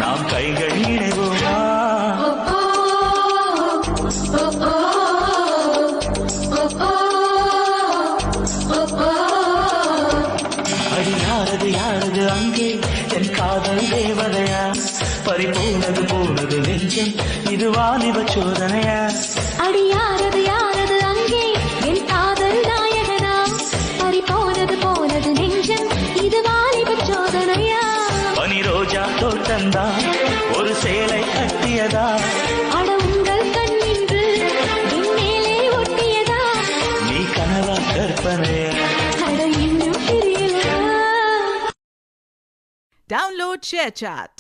நாம் கைகள் இணைவோமா? அடி யாரது யாரது அங்கே என் காதல் தேவதையா? பறிபோனது போனது நெஞ்சம் இது வாலிப சோதனையா? அடி யாரது யாரது அங்கே என் காதல் நாயகனா? பறிபோனது போனது நெஞ்சம் இது வாலிப சோதனையா? பனி ரோஜா தோட்டந்தா ஒரு சேலை கட்டியதா? அட உங்கள் கண்ணின்று என் மேலே ஒட்டியதா? நீ கனவா கற்பனையா? அட இன்னும் தெரியலையா? Download ShareChat.